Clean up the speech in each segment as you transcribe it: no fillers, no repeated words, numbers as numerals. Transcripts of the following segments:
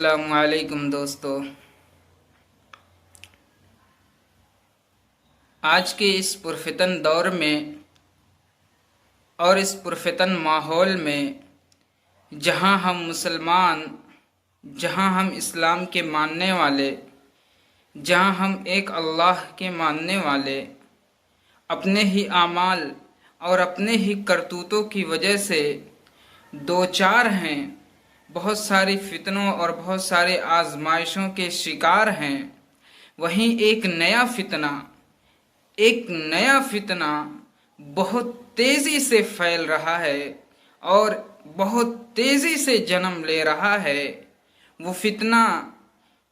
السلام علیکم دوستو، آج کے اس پرفتن دور میں اور اس پرفتن ماحول میں جہاں ہم مسلمان، جہاں ہم اسلام کے ماننے والے، جہاں ہم ایک اللہ کے ماننے والے اپنے ہی اعمال اور اپنے ہی کرتوتوں کی وجہ سے دو چار ہیں، بہت ساری فتنوں اور بہت سارے آزمائشوں کے شکار ہیں، وہیں ایک نیا فتنہ بہت تیزی سے پھیل رہا ہے اور بہت تیزی سے جنم لے رہا ہے۔ وہ فتنہ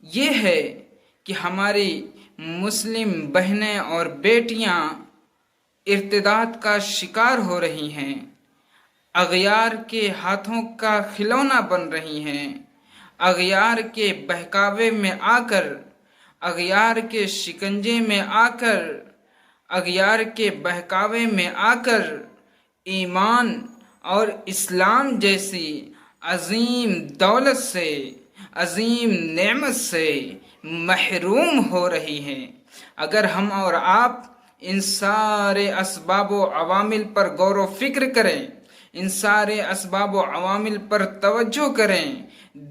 یہ ہے کہ ہماری مسلم بہنیں اور بیٹیاں ارتداد کا شکار ہو رہی ہیں، اغیار کے ہاتھوں کا کھلونا بن رہی ہیں، اغیار کے بہکاوے میں آ کر، اغیار کے شکنجے میں آ کر، اغیار کے بہکاوے میں آ کر ایمان اور اسلام جیسی عظیم دولت سے، عظیم نعمت سے محروم ہو رہی ہیں۔ اگر ہم اور آپ ان سارے اسباب و عوامل پر غور و فکر کریں، ان سارے اسباب و عوامل پر توجہ کریں،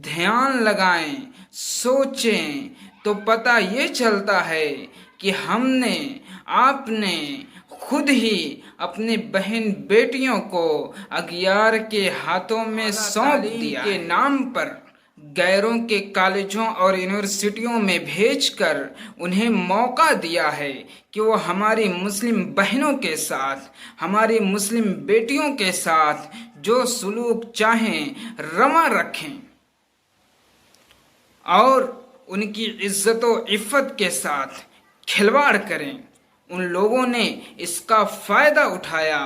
دھیان لگائیں، سوچیں، تو پتہ یہ چلتا ہے کہ ہم نے، آپ نے خود ہی اپنے بہن بیٹیوں کو اغیار کے ہاتھوں میں سونپ دیا کے نام پر غیروں کے کالجوں اور یونیورسٹیوں میں بھیج کر انہیں موقع دیا ہے کہ وہ ہماری مسلم بہنوں کے ساتھ، ہماری مسلم بیٹیوں کے ساتھ جو سلوک چاہیں روا رکھیں اور ان کی عزت و عفت کے ساتھ کھلواڑ کریں۔ ان لوگوں نے اس کا فائدہ اٹھایا،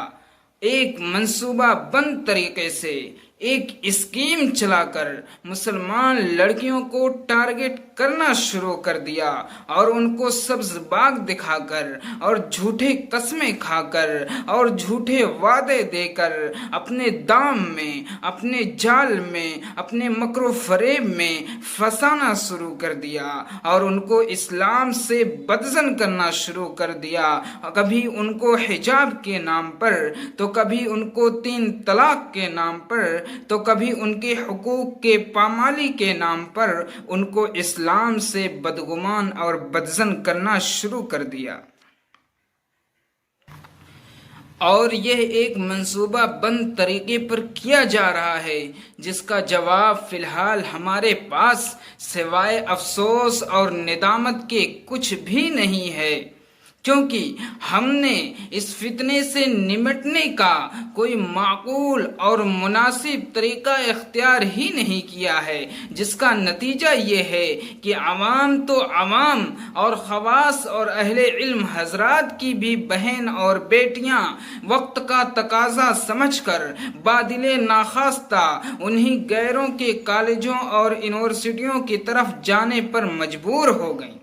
ایک منصوبہ بند طریقے سے ایک اسکیم چلا کر مسلمان لڑکیوں کو ٹارگٹ کرنا شروع کر دیا اور ان کو سبز باغ دکھا کر اور جھوٹے قسمیں کھا کر اور جھوٹے وعدے دے کر اپنے دام میں، اپنے جال میں، اپنے مکر و فریب میں پھنسانا شروع کر دیا اور ان کو اسلام سے بدظن کرنا شروع کر دیا۔ کبھی ان کو حجاب کے نام پر، تو کبھی ان کو 3 طلاق کے نام پر، تو کبھی ان کے حقوق کے پامالی کے نام پر ان کو اسلام سے بدگمان اور بدظن کرنا شروع کر دیا۔ اور یہ ایک منصوبہ بند طریقے پر کیا جا رہا ہے جس کا جواب فی الحال ہمارے پاس سوائے افسوس اور ندامت کے کچھ بھی نہیں ہے، کیونکہ ہم نے اس فتنے سے نمٹنے کا کوئی معقول اور مناسب طریقہ اختیار ہی نہیں کیا ہے، جس کا نتیجہ یہ ہے کہ عوام تو عوام اور خواص اور اہل علم حضرات کی بھی بہن اور بیٹیاں وقت کا تقاضا سمجھ کر بادل ناخواستہ انہی غیروں کے کالجوں اور یونیورسٹیوں کی طرف جانے پر مجبور ہو گئیں،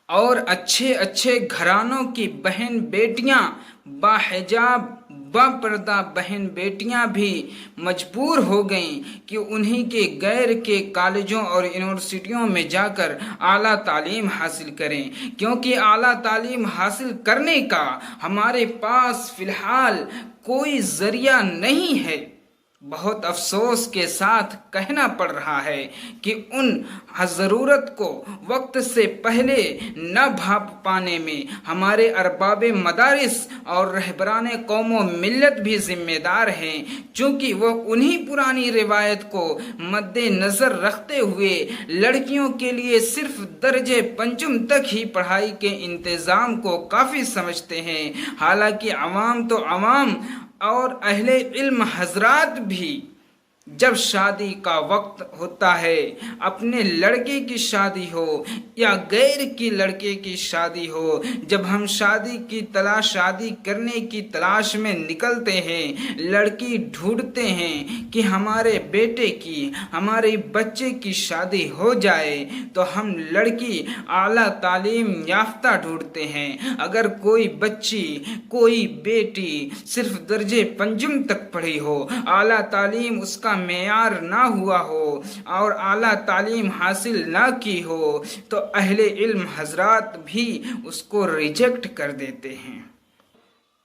اور اچھے گھرانوں کی بہن بیٹیاں، باحجاب با پردہ بہن بیٹیاں بھی مجبور ہو گئیں کہ انہی کے غیر کے کالجوں اور یونیورسٹیوں میں جا کر اعلیٰ تعلیم حاصل کریں، کیونکہ اعلیٰ تعلیم حاصل کرنے کا ہمارے پاس فی الحال کوئی ذریعہ نہیں ہے۔ بہت افسوس کے ساتھ کہنا پڑ رہا ہے کہ ان ضرورت کو وقت سے پہلے نہ بھاپ پانے میں ہمارے ارباب مدارس اور رہبران قوم و ملت بھی ذمہ دار ہیں، چونکہ وہ انہی پرانی روایت کو مد نظر رکھتے ہوئے لڑکیوں کے لیے صرف درجے پنجم تک ہی پڑھائی کے انتظام کو کافی سمجھتے ہیں، حالانکہ عوام تو عوام اور اہل علم حضرات بھی جب شادی کا وقت ہوتا ہے، اپنے لڑکے کی شادی ہو یا غیر کی لڑکے کی شادی ہو، جب ہم شادی کرنے کی تلاش میں نکلتے ہیں، لڑکی ڈھونڈتے ہیں کہ ہمارے بیٹے کی، ہمارے بچے کی شادی ہو جائے، تو ہم لڑکی اعلیٰ تعلیم یافتہ ڈھونڈتے ہیں۔ اگر کوئی بچی، کوئی بیٹی صرف درجے پنجم تک پڑھی ہو، اعلیٰ تعلیم اس کا معیار نہ ہوا ہو اور اعلیٰ تعلیم حاصل نہ کی ہو تو اہل علم حضرات بھی اس کو ریجیکٹ کر دیتے ہیں،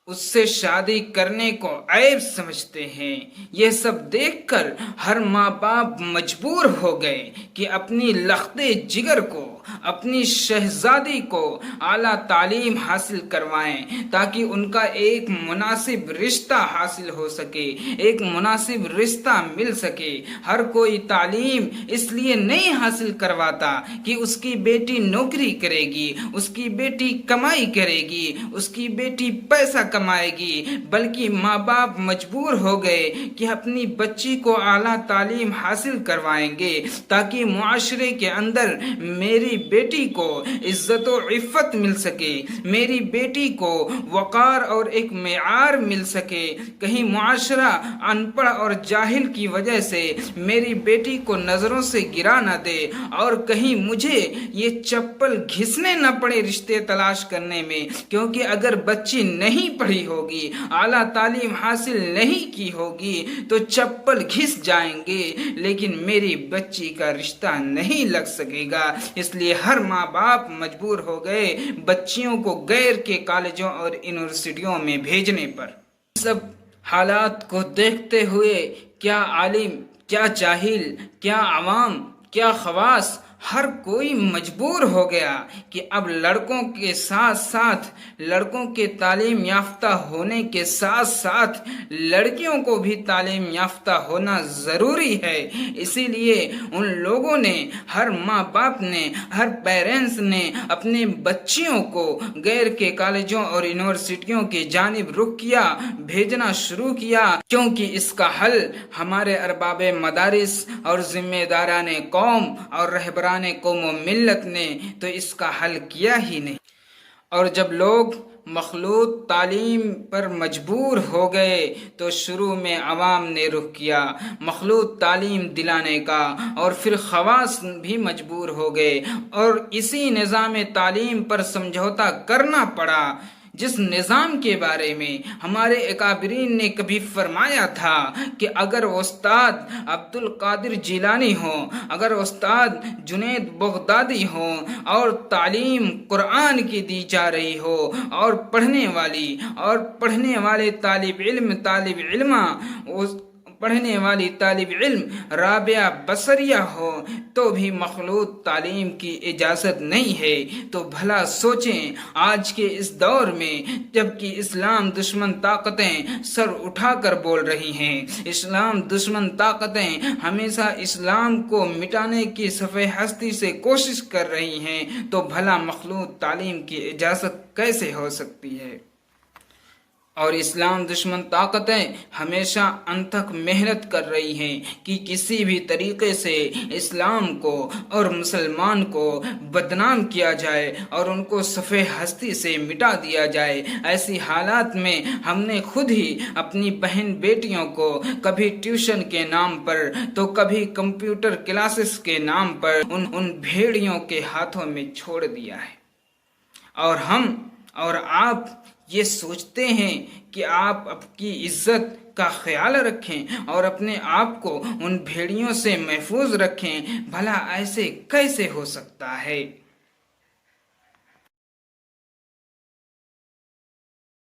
اس سے شادی کرنے کو عیب سمجھتے ہیں۔ یہ سب دیکھ کر ہر ماں باپ مجبور ہو گئے کہ اپنی لختے جگر کو، اپنی شہزادی کو اعلیٰ تعلیم حاصل کروائیں تاکہ ان کا ایک مناسب رشتہ حاصل ہو سکے، ایک مناسب رشتہ مل سکے۔ ہر کوئی تعلیم اس لیے نہیں حاصل کرواتا کہ اس کی بیٹی نوکری کرے گی، اس کی بیٹی کمائی کرے گی، اس کی بیٹی پیسہ کمائے گی، بلکہ ماں باپ مجبور ہو گئے کہ اپنی بچی کو اعلیٰ تعلیم حاصل کروائیں گے تاکہ معاشرے کے اندر میری بیٹی کو عزت و عفت مل سکے، میری بیٹی کو وقار اور ایک معیار مل سکے، کہیں معاشرہ ان پڑھ اور جاہل کی وجہ سے میری بیٹی کو نظروں سے گرا نہ دے، اور کہیں مجھے یہ چپل گھسنے نہ پڑے رشتے تلاش کرنے میں، کیونکہ اگر بچی نہیں پڑھی ہوگی، اعلیٰ تعلیم حاصل نہیں کی ہوگی تو چپل گھس جائیں گے لیکن میری بچی کا رشتہ نہیں لگ سکے گا۔ اس لیے ہر ماں باپ مجبور ہو گئے بچیوں کو غیر کے کالجوں اور یونیورسٹیوں میں بھیجنے پر۔ سب حالات کو دیکھتے ہوئے کیا عالم، کیا جاہل، کیا عوام، کیا خواص، ہر کوئی مجبور ہو گیا کہ اب لڑکوں کے ساتھ ساتھ، لڑکوں کے تعلیم یافتہ ہونے کے ساتھ ساتھ لڑکیوں کو بھی تعلیم یافتہ ہونا ضروری ہے۔ اسی لیے ان لوگوں نے، ہر ماں باپ نے، ہر پیرنٹس نے اپنے بچیوں کو غیر کے کالجوں اور یونیورسٹیوں کی جانب رخ کیا، بھیجنا شروع کیا، کیونکہ اس کا حل ہمارے ارباب مدارس اور ذمہ داران قوم اور رہبران قوم و ملت نے تو اس کا حل کیا ہی نہیں۔ اور جب لوگ مخلوط تعلیم پر مجبور ہو گئے تو شروع میں عوام نے رخ کیا مخلوط تعلیم دلانے کا، اور پھر خواص بھی مجبور ہو گئے اور اسی نظام تعلیم پر سمجھوتا کرنا پڑا، جس نظام کے بارے میں ہمارے اکابرین نے کبھی فرمایا تھا کہ اگر استاد عبد القادر جیلانی ہوں، اگر استاد جنید بغدادی ہوں اور تعلیم قرآن کی دی جا رہی ہو اور پڑھنے والے طالب علم رابعہ بصریہ ہو تو بھی مخلوط تعلیم کی اجازت نہیں ہے، تو بھلا سوچیں آج کے اس دور میں جبکہ اسلام دشمن طاقتیں سر اٹھا کر بول رہی ہیں، اسلام دشمن طاقتیں ہمیشہ اسلام کو مٹانے کی صفحہ ہستی سے کوشش کر رہی ہیں، تو بھلا مخلوط تعلیم کی اجازت کیسے ہو سکتی ہے؟ اور اسلام دشمن طاقتیں ہمیشہ انتھک محنت کر رہی ہیں کہ کسی بھی طریقے سے اسلام کو اور مسلمان کو بدنام کیا جائے اور ان کو صفحہ ہستی سے مٹا دیا جائے۔ ایسی حالات میں ہم نے خود ہی اپنی بہن بیٹیوں کو کبھی ٹیوشن کے نام پر تو کبھی کمپیوٹر کلاسز کے نام پر ان بھیڑیوں کے ہاتھوں میں چھوڑ دیا ہے، اور ہم اور آپ یہ سوچتے ہیں کہ آپ اپنی عزت کا خیال رکھیں اور اپنے آپ کو ان بھیڑیوں سے محفوظ رکھیں۔ بھلا ایسے کیسے ہو سکتا ہے؟